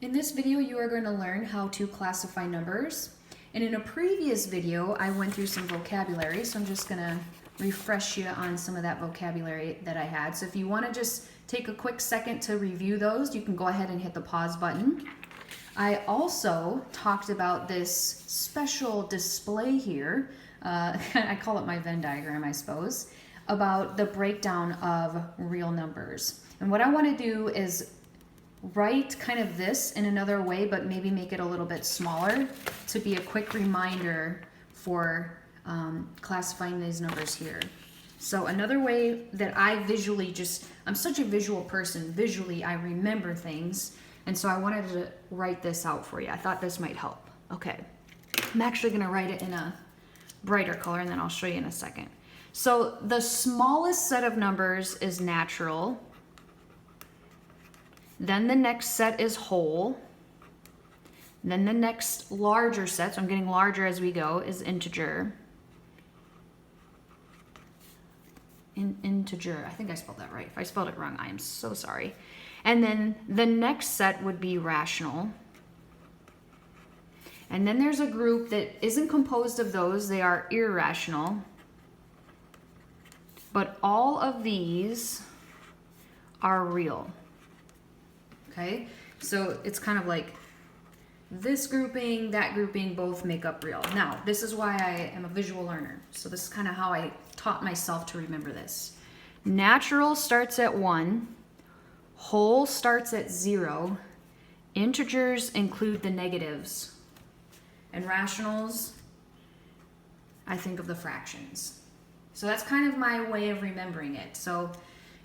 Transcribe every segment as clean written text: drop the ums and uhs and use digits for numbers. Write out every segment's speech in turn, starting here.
In this video, you are going to learn how to classify numbers. And in a previous video, I went through some vocabulary, so I'm just going to refresh you on some of that vocabulary that I had. So if you want to just take a quick second to review those, you can go ahead and hit the pause button. I also talked about this special display here, I call it my Venn diagram, I suppose, about the breakdown of real numbers. And what I want to do is write kind of this in another way, but maybe make it a little bit smaller to be a quick reminder for classifying these numbers here. So another way that I visually I'm such a visual person, visually I remember things, and so I wanted to write this out for you. I thought this might help. Okay, I'm actually gonna write it in a brighter color and then I'll show you in a second. So the smallest set of numbers is natural. Then the next set is whole. Then the next larger set, so I'm getting larger as we go, is integer. Integer, I think I spelled that right. If I spelled it wrong, I am so sorry. And then the next set would be rational. And then there's a group that isn't composed of those, they are irrational. But all of these are real. Okay, so it's kind of like this grouping, that grouping, both make up real. Now, this is why I am a visual learner. So this is kind of how I taught myself to remember this. Natural starts at 1, whole starts at 0, integers include the negatives, and rationals, I think of the fractions. So that's kind of my way of remembering it. So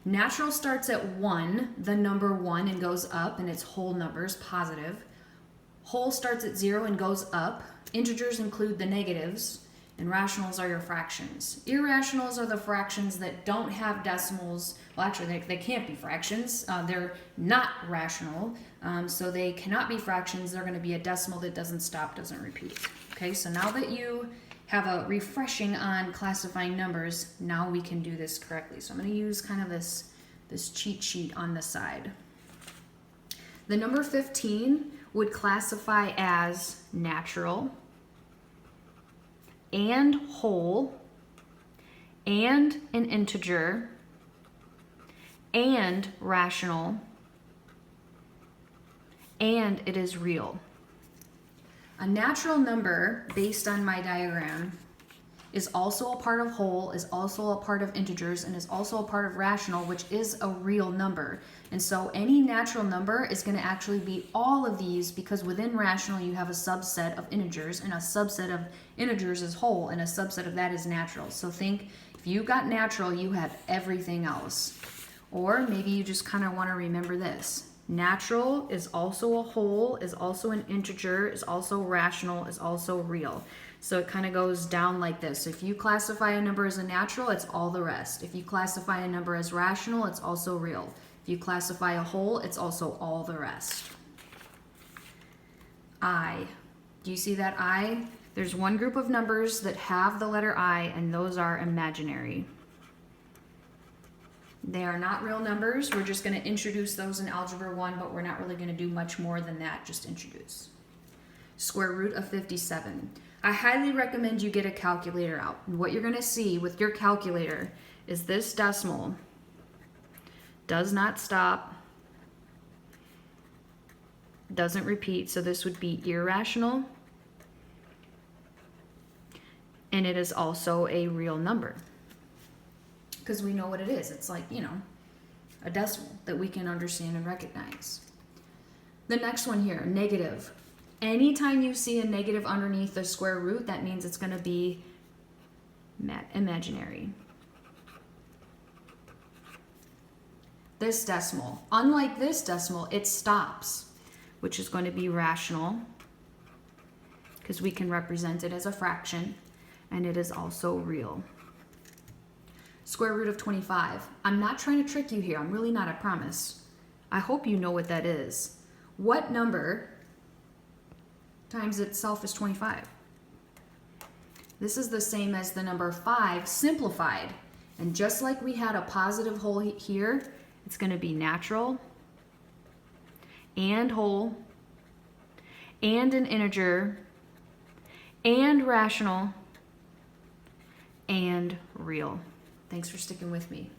natural starts at 1, the number 1, and goes up, and it's whole numbers, positive. Whole starts at 0 and goes up. Integers include the negatives, and rationals are your fractions. Irrationals are the fractions that don't have decimals. Well, actually, they can't be fractions. They're not rational, so they cannot be fractions. They're going to be a decimal that doesn't stop, doesn't repeat. Okay, so now that you have a refreshing on classifying numbers, now we can do this correctly. So I'm going to use kind of this cheat sheet on the side. The number 15 would classify as natural and whole and an integer and rational, and it is real. A natural number, based on my diagram, is also a part of whole, is also a part of integers, and is also a part of rational, which is a real number. And so any natural number is going to actually be all of these, because within rational you have a subset of integers, and a subset of integers is whole, and a subset of that is natural. So think, if you got natural, you have everything else. Or maybe you just kind of want to remember this. Natural is also a whole, is also an integer, is also rational, is also real. So it kind of goes down like this. If you classify a number as a natural, it's all the rest. If you classify a number as rational, it's also real. If you classify a whole, it's also all the rest. I. Do you see that I? There's one group of numbers that have the letter I, and those are imaginary. They are not real numbers. We're just going to introduce those in Algebra 1, but we're not really going to do much more than that, just introduce. Square root of 57. I highly recommend you get a calculator out. And what you're going to see with your calculator is this decimal does not stop, doesn't repeat, so this would be irrational, and it is also a real number. Because we know what it is. It's like, a decimal that we can understand and recognize. The next one here, negative. Anytime you see a negative underneath the square root, that means it's going to be imaginary. This decimal, unlike this decimal, it stops, which is going to be rational, because we can represent it as a fraction, and it is also real. Square root of 25. I'm not trying to trick you here. I'm really not, I promise. I hope you know what that is. What number times itself is 25? This is the same as the number 5 simplified. And just like we had a positive whole here, it's going to be natural and whole and an integer and rational and real. Thanks for sticking with me.